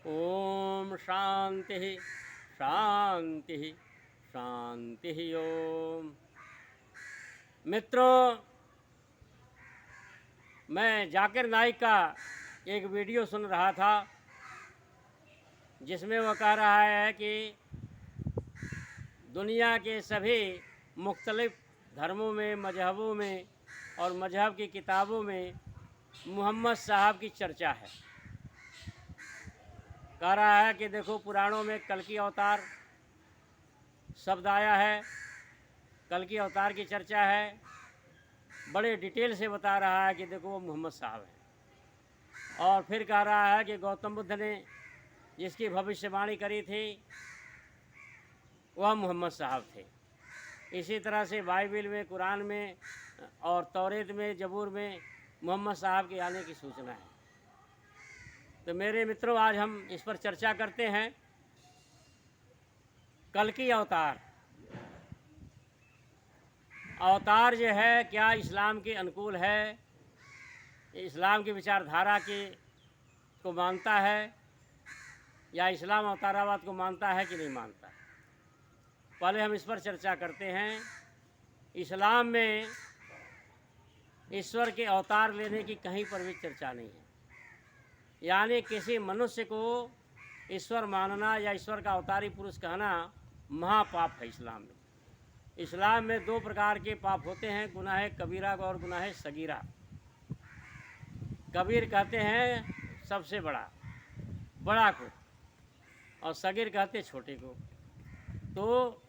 ओम शांति शांति शांति। ओम मित्रों, मैं जाकिर नाइक का एक वीडियो सुन रहा था जिसमें वह कह रहा है कि दुनिया के सभी मुख्तलिफ धर्मों में, मजहबों में और मजहब की किताबों में मोहम्मद साहब की चर्चा है। कह रहा है कि देखो, पुराणों में कल की अवतार शब्द आया है, कल की अवतार की चर्चा है, बड़े डिटेल से बता रहा है कि देखो वो मोहम्मद साहब हैं। और फिर कह रहा है कि गौतम बुद्ध ने जिसकी भविष्यवाणी करी थी वह मोहम्मद साहब थे। इसी तरह से बाइबिल में, कुरान में और तौरेत में, जबूर में मोहम्मद साहब के आने की सूचना है। तो मेरे मित्रों, आज हम इस पर चर्चा करते हैं। कल की अवतार जो है, क्या इस्लाम के अनुकूल है, इस्लाम की विचारधारा को मानता है, या इस्लाम अवतारावाद को मानता है कि नहीं मानता। पहले हम इस पर चर्चा करते हैं। इस्लाम में ईश्वर के अवतार लेने की कहीं पर भी चर्चा नहीं है। यानी किसी मनुष्य को ईश्वर मानना या ईश्वर का अवतारी पुरुष कहना महापाप है। इस्लाम में दो प्रकार के पाप होते हैं, गुनाह कबीरा और गुनाह सगीरा। कबीर कहते हैं सबसे बड़ा को, और सगीर कहते छोटे को। तो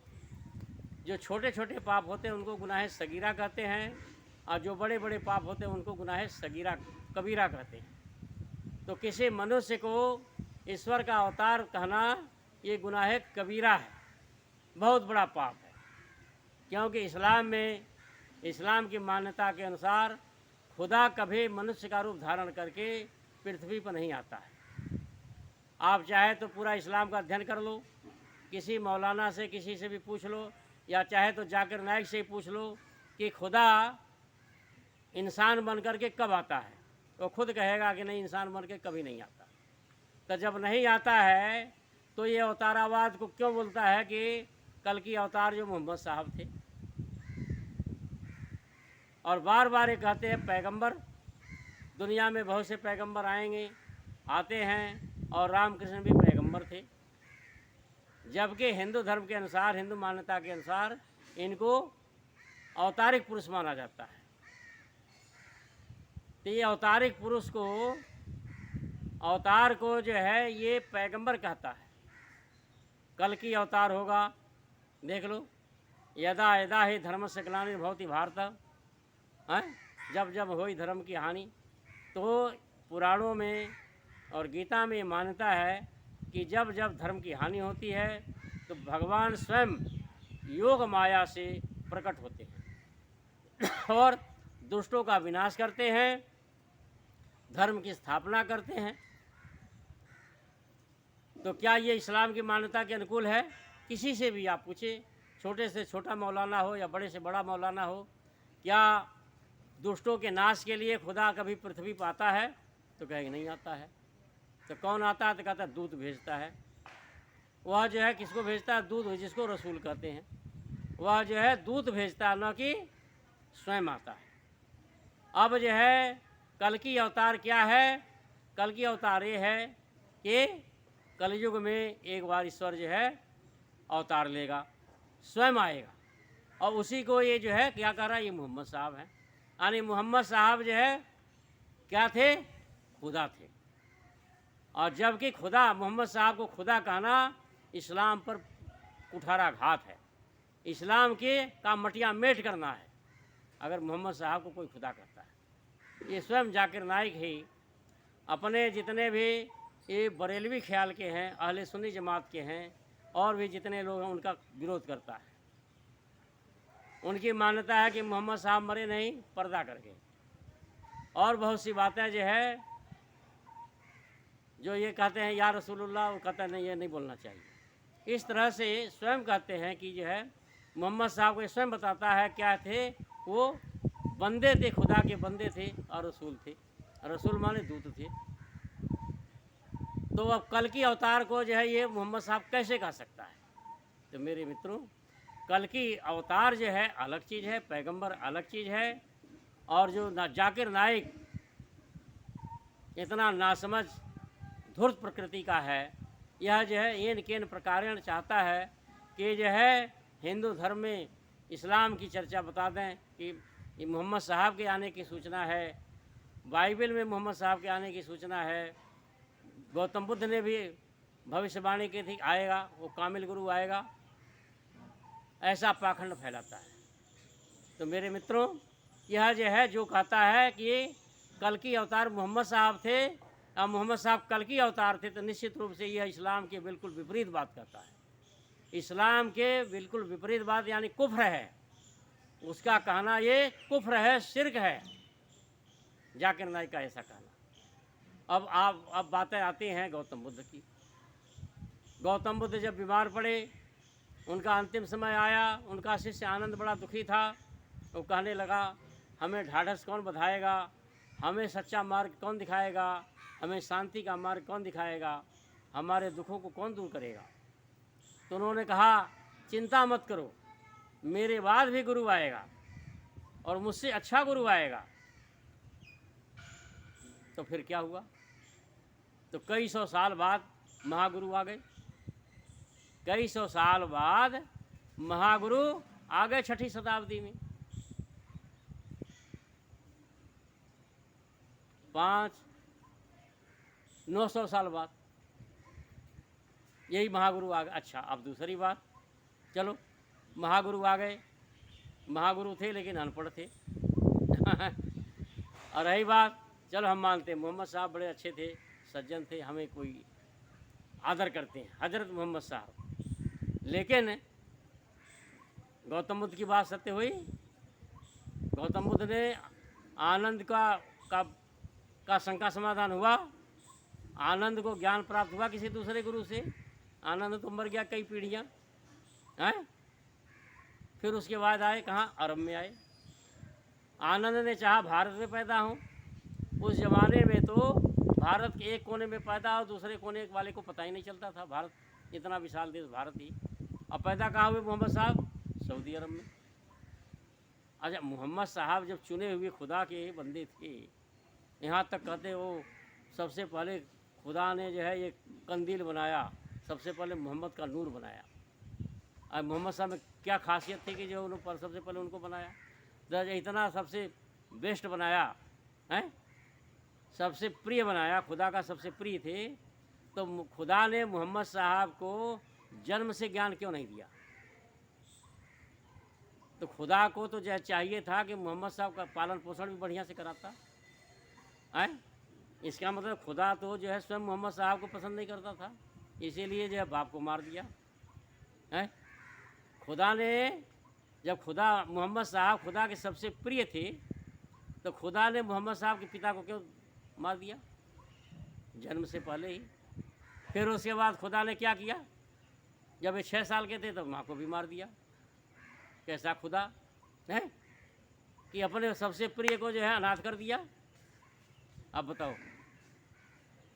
जो छोटे छोटे पाप होते हैं उनको गुनाह सगीरा कहते हैं, और जो बड़े बड़े पाप होते हैं उनको गुनाह कबीरा कहते हैं। तो किसी मनुष्य को ईश्वर का अवतार कहना ये गुनाह कबीरा है, बहुत बड़ा पाप है। क्योंकि इस्लाम की मान्यता के अनुसार खुदा कभी मनुष्य का रूप धारण करके पृथ्वी पर नहीं आता है। आप चाहे तो पूरा इस्लाम का अध्ययन कर लो, किसी मौलाना से, किसी से भी पूछ लो, या चाहे तो जाकिर नाइक से ही पूछ लो कि खुदा इंसान बन कर के कब आता है। वो खुद कहेगा कि नहीं, इंसान बन के कभी नहीं आता। तो जब नहीं आता है तो ये अवतारावाद को क्यों बोलता है कि कल की अवतार जो मोहम्मद साहब थे। और बार बार ये कहते हैं पैगंबर, दुनिया में बहुत से पैगंबर आते हैं, और रामकृष्ण भी पैगंबर थे। जबकि हिंदू धर्म के अनुसार, हिंदू मान्यता के अनुसार इनको अवतारिक पुरुष माना जाता है। तो ये अवतारिक पुरुष को, अवतार को जो है ये पैगंबर कहता है। कल की अवतार होगा, देख लो, यदा यदा ही धर्म से ग्लानिर्भवति भारत, हैं, जब जब होई धर्म की हानि। तो पुराणों में और गीता में मान्यता है कि जब जब धर्म की हानि होती है तो भगवान स्वयं योग माया से प्रकट होते हैं और दुष्टों का विनाश करते हैं, धर्म की स्थापना करते हैं। तो क्या ये इस्लाम की मान्यता के अनुकूल है? किसी से भी आप पूछे, छोटे से छोटा मौलाना हो या बड़े से बड़ा मौलाना हो, क्या दुष्टों के नाश के लिए खुदा कभी पृथ्वी पर आता है? तो कहेंगे नहीं आता है। तो कौन आता है? तो कहता है दूत भेजता है। वह जो है किसको भेजता है? दूत, जिसको रसूल कहते हैं, वह जो है दूत भेजता है, न कि स्वयं आता है। अब जो है कल की अवतार क्या है? कल की अवतार ये है कि कलयुग में एक बार ईश्वर जो है अवतार लेगा, स्वयं आएगा, और उसी को ये जो है क्या कर रहा है? ये मोहम्मद साहब हैं। यानी मोहम्मद साहब जो है क्या थे? खुदा थे। और जबकि खुदा, मोहम्मद साहब को खुदा कहना इस्लाम पर कुठाराघात है। इस्लाम का मटिया मेट करना है अगर मोहम्मद साहब को कोई खुदा कहता है। ये स्वयं जाकिर नाइक ही अपने जितने भी ये बरेलवी ख्याल के हैं, अहले सुन्नी जमात के हैं, और भी जितने लोग हैं उनका विरोध करता है। उनकी मान्यता है कि मोहम्मद साहब मरे नहीं, पर्दा करके, और बहुत सी बातें जो है जो ये कहते हैं या रसूलुल्लाह, वो कहते हैं नहीं, ये नहीं बोलना चाहिए। इस तरह से स्वयं कहते हैं कि जो है मोहम्मद साहब को स्वयं बताता है क्या थे, वो बंदे थे, खुदा के बंदे थे और रसूल थे। रसूल माने दूत थे। तो अब कल की अवतार को जो है ये मोहम्मद साहब कैसे कह सकता है? तो मेरे मित्रों, कल की अवतार जो है अलग चीज़ है, पैगंबर अलग चीज़ है, और जो जाकिर नाइक इतना नासमझ धूर्त प्रकृति का है, यह जो है इन केन प्रकारेण चाहता है कि जो है हिंदू धर्म में इस्लाम की चर्चा बता दें कि मोहम्मद साहब के आने की सूचना है, बाइबल में मोहम्मद साहब के आने की सूचना है, गौतम बुद्ध ने भी भविष्यवाणी की थी आएगा, वो कामिल गुरु आएगा, ऐसा पाखंड फैलाता है। तो मेरे मित्रों, यह जो है जो कहता है कि कल की अवतार मोहम्मद साहब थे और मोहम्मद साहब कल की अवतार थे, तो निश्चित रूप से यह इस्लाम के बिल्कुल विपरीत बात करता है। इस्लाम के बिल्कुल विपरीत बात यानी कुफ्र है, उसका कहना ये कुफ्र है, शिर्क है, जाकिर नाइक का ऐसा कहना। अब बातें आती हैं गौतम बुद्ध की। गौतम बुद्ध जब बीमार पड़े, उनका अंतिम समय आया, उनका शिष्य आनंद बड़ा दुखी था, वो कहने लगा हमें ढाढ़स कौन बधाएगा, हमें सच्चा मार्ग कौन दिखाएगा, हमें शांति का मार्ग कौन दिखाएगा, हमारे दुखों को कौन दूर करेगा। तो उन्होंने कहा चिंता मत करो, मेरे बाद भी गुरु आएगा और मुझसे अच्छा गुरु आएगा। तो फिर क्या हुआ? तो कई सौ साल बाद महागुरु आ गए, कई सौ साल बाद महागुरु आ गए 6ठी शताब्दी में। 900 साल बाद यही महागुरु आ गए। अच्छा, अब दूसरी बात, चलो महागुरु आ गए, महागुरु थे लेकिन अनपढ़ थे और रही बात, चलो हम मानते हैं मोहम्मद साहब बड़े अच्छे थे, सज्जन थे, हमें कोई आदर करते हैं हजरत मोहम्मद साहब। लेकिन गौतम बुद्ध की बात सत्य हुई। गौतम बुद्ध ने आनंद का शंका समाधान हुआ, आनंद को ज्ञान प्राप्त हुआ किसी दूसरे गुरु से, आनंद तो मर गया कई पीढ़ियाँ हैं। फिर उसके बाद आए कहाँ? अरब में आए। आनंद ने चाहा भारत में पैदा हूँ। उस ज़माने में तो भारत के एक कोने में पैदा और दूसरे कोने वाले को पता ही नहीं चलता था, भारत इतना विशाल देश भारत ही। अब पैदा कहाँ हुए मोहम्मद साहब? सऊदी अरब में। अच्छा, मोहम्मद साहब जब चुने हुए खुदा के बंदे थे, यहाँ तक कहते वो सबसे पहले खुदा ने जो है ये कंदील बनाया, सबसे पहले मोहम्मद का नूर बनाया। अब मोहम्मद साहब में क्या खासियत थी कि जो उन्होंने सबसे पहले उनको बनाया, जब इतना सबसे बेस्ट बनाया है, सबसे प्रिय बनाया, खुदा का सबसे प्रिय थे, तो खुदा ने मोहम्मद साहब को जन्म से ज्ञान क्यों नहीं दिया? तो खुदा को तो जो चाहिए था कि मोहम्मद साहब का पालन पोषण भी बढ़िया से कराता है। इसका मतलब खुदा तो जो है स्वयं मोहम्मद साहब को पसंद नहीं करता था, इसीलिए जो है बाप को मार दिया है। खुदा ने जब मोहम्मद साहब खुदा के सबसे प्रिय थे, तो खुदा ने मोहम्मद साहब के पिता को क्यों मार दिया? जन्म से पहले ही। फिर उसके बाद खुदा ने क्या किया? जब ये 6 साल के थे तो माँ को भी मार दिया। कैसा खुदा है कि अपने सबसे प्रिय को जो है अनाथ कर दिया? अब बताओ,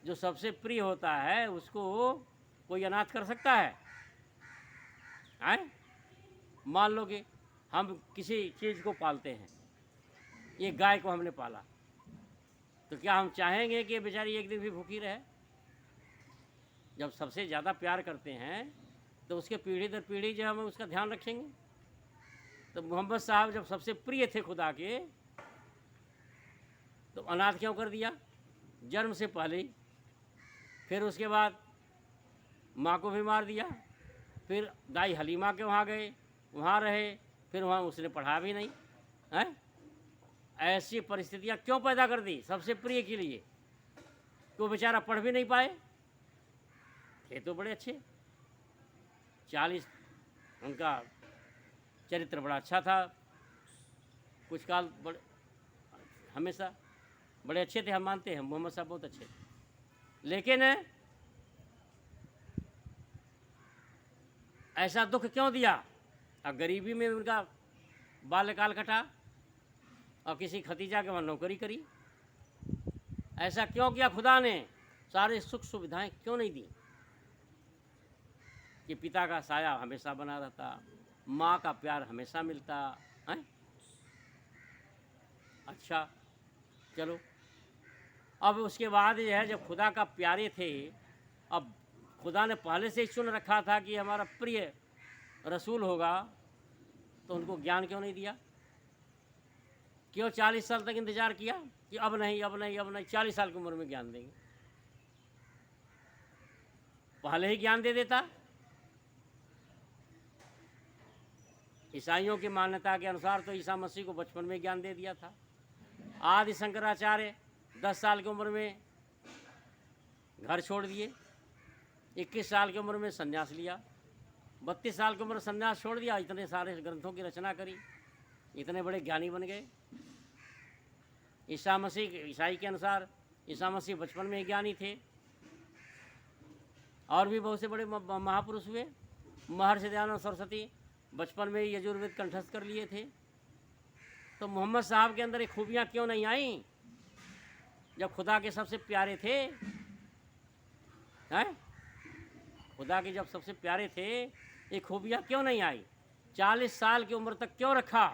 जो सबसे प्रिय होता है उसको कोई अनाथ कर सकता है? मान लो कि हम किसी चीज़ को पालते हैं, ये गाय को हमने पाला, तो क्या हम चाहेंगे कि बेचारी एक दिन भी भूखी रहे? जब सबसे ज़्यादा प्यार करते हैं तो उसके पीढ़ी दर पीढ़ी जो हम उसका ध्यान रखेंगे। तो मोहम्मद साहब जब सबसे प्रिय थे खुदा के, तो अनाथ क्यों कर दिया? जन्म से पहले ही। फिर उसके बाद माँ को भी मार दिया, फिर दाई हलीमा के वहाँ गए, वहाँ रहे, फिर वहाँ उसने पढ़ा भी नहीं है। ऐसी परिस्थितियाँ क्यों पैदा कर दी सबसे प्रिय के लिए? तो बेचारा पढ़ भी नहीं पाए, थे तो बड़े अच्छे, 40 उनका चरित्र बड़ा अच्छा था, कुछ काल बड़े हमेशा बड़े अच्छे थे, हम मानते हैं मोहम्मद साहब बहुत अच्छे थे। लेकिन ऐसा दुख क्यों दिया? अब गरीबी में उनका बाल्यकाल कटा और किसी खतीजा के वहाँ नौकरी करी। ऐसा क्यों किया खुदा ने? सारे सुख सुविधाएं क्यों नहीं दी कि पिता का साया हमेशा बना रहता, माँ का प्यार हमेशा मिलता है। अच्छा चलो, अब उसके बाद ये है जब खुदा का प्यारे थे, अब खुदा ने पहले से ही चुन रखा था कि हमारा प्रिय रसूल होगा, तो उनको ज्ञान क्यों नहीं दिया? क्यों 40 साल तक इंतजार किया कि अब नहीं अब नहीं अब नहीं, 40 साल की उम्र में ज्ञान देंगे? पहले ही ज्ञान दे देता। ईसाइयों की मान्यता के अनुसार तो ईसा मसीह को बचपन में ज्ञान दे दिया था। आदि शंकराचार्य 10 साल की उम्र में घर छोड़ दिए, 21 साल की उम्र में संन्यास लिया, 32 साल की उम्र संन्यास छोड़ दिया, इतने सारे ग्रंथों की रचना करी, इतने बड़े ज्ञानी बन गए। ईसा मसीह, ईसाई के अनुसार ईसा मसीह बचपन में ही ज्ञानी थे। और भी बहुत से बड़े महापुरुष हुए। महर्षि दयानंद सरस्वती बचपन में ही यजुर्वेद कंठस्थ कर लिए थे। तो मोहम्मद साहब के अंदर ये खूबियाँ क्यों नहीं आईं जब खुदा के सबसे प्यारे थे? हैं? खुदा के जब सबसे प्यारे थे, ये खूबियाँ क्यों नहीं आई? 40 साल की उम्र तक क्यों रखा?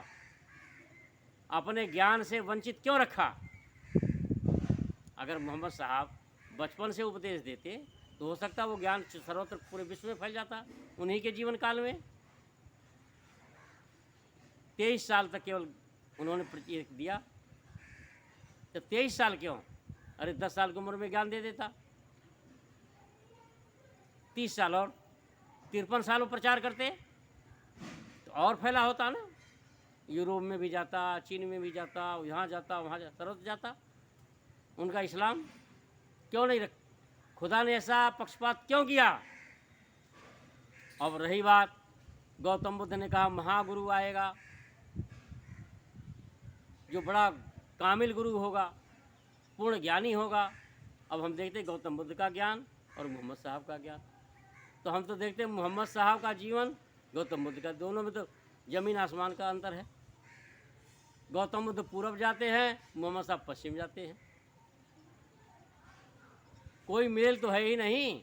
अपने ज्ञान से वंचित क्यों रखा? अगर मोहम्मद साहब बचपन से उपदेश देते तो हो सकता वो ज्ञान सर्वत्र पूरे विश्व में फैल जाता उन्हीं के जीवन काल में। 23 साल तक केवल उन्होंने प्रतीक दिया। तो 23 साल क्यों? अरे 10 साल की उम्र में ज्ञान दे देता। 30 साल और 53 साल वो प्रचार करते तो और फैला होता ना। यूरोप में भी जाता, चीन में भी जाता, यहाँ जाता, वहाँ जाता, सर्वत्र जाता। उनका इस्लाम क्यों नहीं रख? खुदा ने ऐसा पक्षपात क्यों किया? अब रही बात, गौतम बुद्ध ने कहा महागुरु आएगा जो बड़ा कामिल गुरु होगा, पूर्ण ज्ञानी होगा। अब हम देखते गौतम बुद्ध का ज्ञान और मोहम्मद साहब का ज्ञान। तो हम तो देखते मोहम्मद साहब का जीवन, गौतम बुद्ध का, दोनों में तो जमीन आसमान का अंतर है। गौतम बुद्ध पूरब जाते हैं, मोहम्मद साहब पश्चिम जाते हैं। कोई मेल तो है ही नहीं।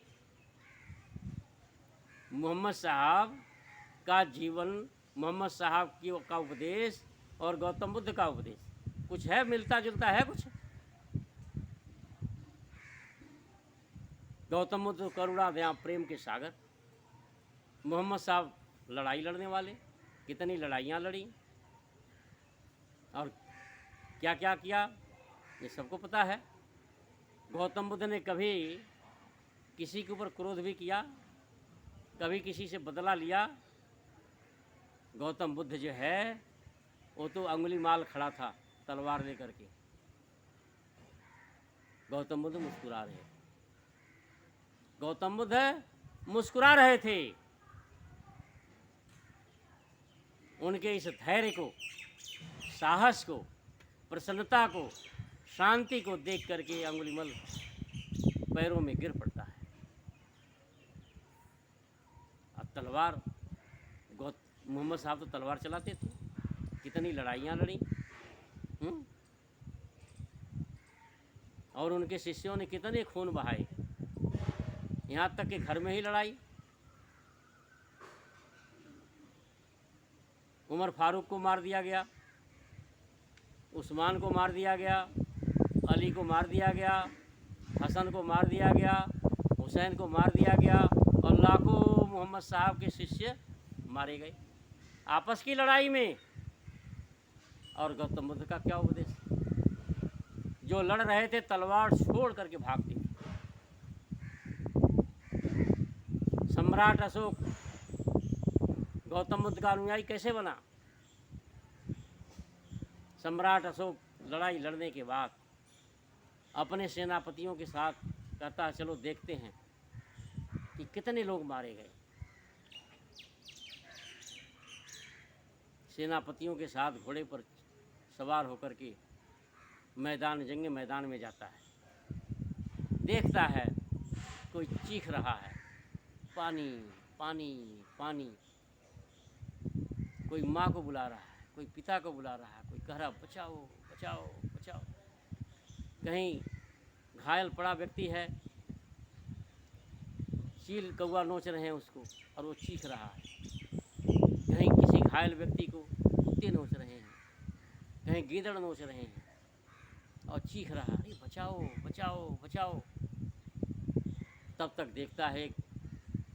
मोहम्मद साहब का जीवन, मोहम्मद साहब की का उपदेश और गौतम बुद्ध का उपदेश कुछ है, मिलता जुलता है कुछ? गौतम बुद्ध करुणा दया प्रेम के सागर, मोहम्मद साहब लड़ाई लड़ने वाले, कितनी लड़ाइयाँ लड़ी और क्या क्या किया ये सबको पता है। गौतम बुद्ध ने कभी किसी के ऊपर क्रोध भी किया, कभी किसी से बदला लिया? गौतम बुद्ध जो है वो तो अंगुली माल खड़ा था तलवार लेकर के। गौतम बुद्ध मुस्कुरा रहे, गौतम बुद्ध मुस्कुरा रहे थे। उनके इस धैर्य को, साहस को, प्रसन्नता को, शांति को देख करके अंगुलीमल पैरों में गिर पड़ता है। अब तलवार, मोहम्मद साहब तो तलवार चलाते थे, कितनी लड़ाइयाँ लड़ी। और उनके शिष्यों ने कितने खून बहाए, यहाँ तक कि घर में ही लड़ाई। उमर फारूक को मार दिया गया, उस्मान को मार दिया गया, अली को मार दिया गया, हसन को मार दिया गया, हुसैन को मार दिया गया और लाखों मोहम्मद साहब के शिष्य मारे गए आपस की लड़ाई में। और गौतम बुद्ध का क्या उपदेश? जो लड़ रहे थे तलवार छोड़ करके भागते थे। सम्राट अशोक गौतम बुद्ध का अनुयायी कैसे बना? सम्राट अशोक लड़ाई लड़ने के बाद अपने सेनापतियों के साथ कहता है चलो देखते हैं कि कितने लोग मारे गए। सेनापतियों के साथ घोड़े पर सवार होकर के मैदान, जंग मैदान में जाता है, देखता है कोई चीख रहा है पानी पानी पानी, कोई माँ को बुला रहा है, कोई पिता को बुला रहा है, कोई कह रहा बचाओ बचाओ बचाओ। कहीं घायल पड़ा व्यक्ति है चील कौवा नोच रहे हैं उसको और वो चीख रहा है। कहीं किसी घायल व्यक्ति को कुत्ते नोच रहे हैं, कहीं गीदड़ नोच रहे हैं और चीख रहा है, अरे बचाओ बचाओ बचाओ। तब तक देखता है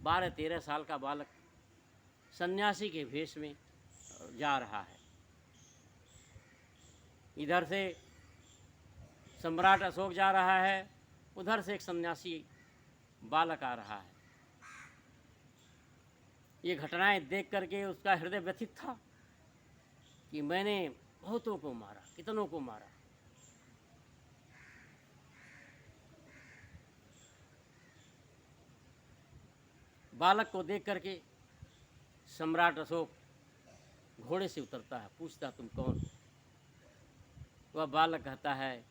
12-13 साल का बालक सन्यासी के भेष में जा रहा है। इधर से सम्राट अशोक जा रहा है, उधर से एक सन्यासी बालक आ रहा है। ये घटनाएं देख करके उसका हृदय व्यथित था कि मैंने बहुतों को मारा, कितनों को मारा। बालक को देख करके सम्राट अशोक घोड़े से उतरता है, पूछता तुम कौन हो? वह बालक कहता है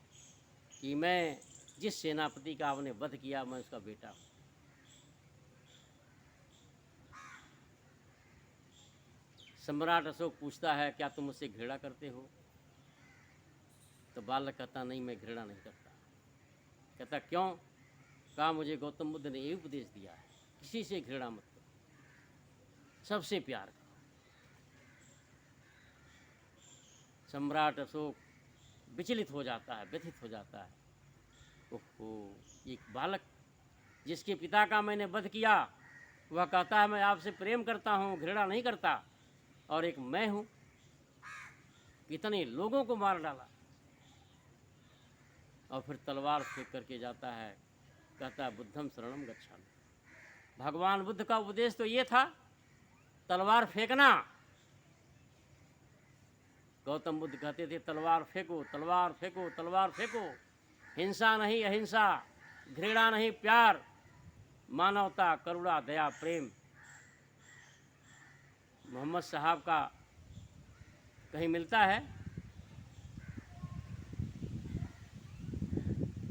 कि मैं जिस सेनापति का आपने वध किया मैं उसका बेटा हूँ। सम्राट अशोक पूछता है क्या तुम मुझसे घृणा करते हो? तो बालक कहता नहीं, मैं घृणा नहीं करता। कहता क्यों? कहा मुझे गौतम बुद्ध ने ये उपदेश दिया है, किसी से घृणा मत करो, सबसे प्यार करो। सम्राट अशोक विचलित हो जाता है, व्यथित हो जाता है। ओहो, एक बालक जिसके पिता का मैंने वध किया, वह कहता है मैं आपसे प्रेम करता हूँ, घृणा नहीं करता, और एक मैं हूँ, कितने लोगों को मार डाला। और फिर तलवार फेंक करके जाता है, कहता है बुद्धम शरणम गच्छामि। भगवान बुद्ध का उपदेश तो ये था, तलवार फेंकना। गौतम बुद्ध कहते थे तलवार फेंको, तलवार फेंको, तलवार फेंको। हिंसा नहीं अहिंसा, घृणा नहीं प्यार, मानवता, करुणा, दया, प्रेम। मोहम्मद साहब का कहीं मिलता है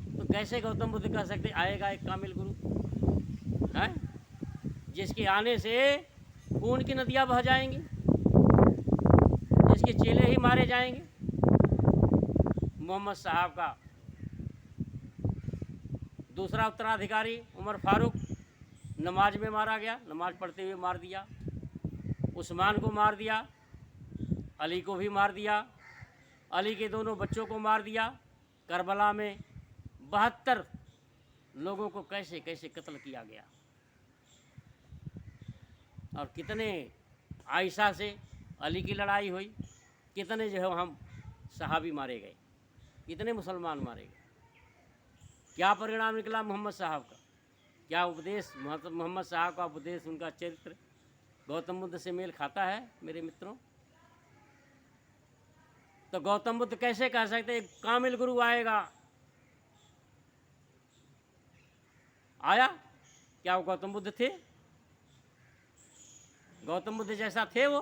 तो कैसे गौतम बुद्ध कह सकते आएगा एक कामिल गुरु है, जिसके आने से खून की नदियां बह जाएंगी, जिसके चेले ही मारे जाएंगे। मोहम्मद साहब का दूसरा उत्तराधिकारी उमर फारूक नमाज में मारा गया, नमाज पढ़ते हुए मार दिया। उस्मान को मार दिया, अली को भी मार दिया, अली के दोनों बच्चों को मार दिया। करबला में 72 लोगों को कैसे कैसे कत्ल किया गया। और कितने आयशा से अली की लड़ाई हुई, कितने जो है हम सहाबी मारे गए, कितने मुसलमान मारे गए। क्या परिणाम निकला मोहम्मद साहब का? क्या उपदेश मोहम्मद साहब का उपदेश, उनका चरित्र गौतम बुद्ध से मेल खाता है मेरे मित्रों? तो गौतम बुद्ध कैसे कह सकते एक कामिल गुरु आएगा? आया? क्या वो गौतम बुद्ध थे? गौतम बुद्ध जैसा थे वो?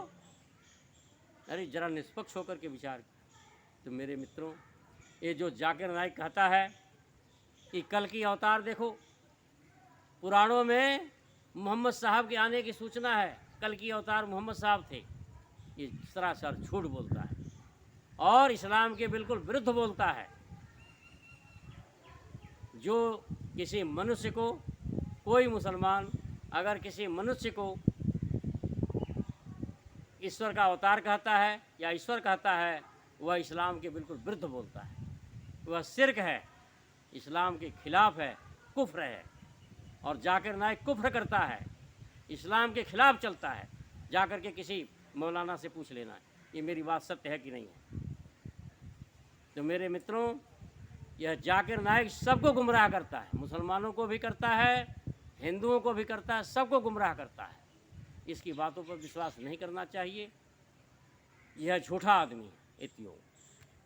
अरे जरा निष्पक्ष होकर के विचार। तो मेरे मित्रों, ये जो जाकिर नाइक कहता है कि कल की अवतार देखो, पुराणों में मोहम्मद साहब के आने की सूचना है, कल की अवतार मोहम्मद साहब थे, ये सरासर झूठ बोलता है और इस्लाम के बिल्कुल विरुद्ध बोलता है। जो किसी मनुष्य को, कोई मुसलमान अगर किसी मनुष्य को ईश्वर का अवतार कहता है या ईश्वर कहता है, वह इस्लाम के बिल्कुल विरुद्ध बोलता है, वह शिर्क है, इस्लाम के खिलाफ है, कुफ्र है। और जाकिर नाइक कुफ्र करता है, इस्लाम के खिलाफ चलता है। जाकर के किसी मौलाना से पूछ लेना ये मेरी बात सत्य है कि नहीं है। तो मेरे मित्रों, यह जाकिर नाइक सबको गुमराह करता है, मुसलमानों को भी करता है, हिंदुओं को भी करता है, सबको गुमराह करता है। इसकी बातों पर विश्वास नहीं करना चाहिए। यह झूठा आदमी है। इत्यो।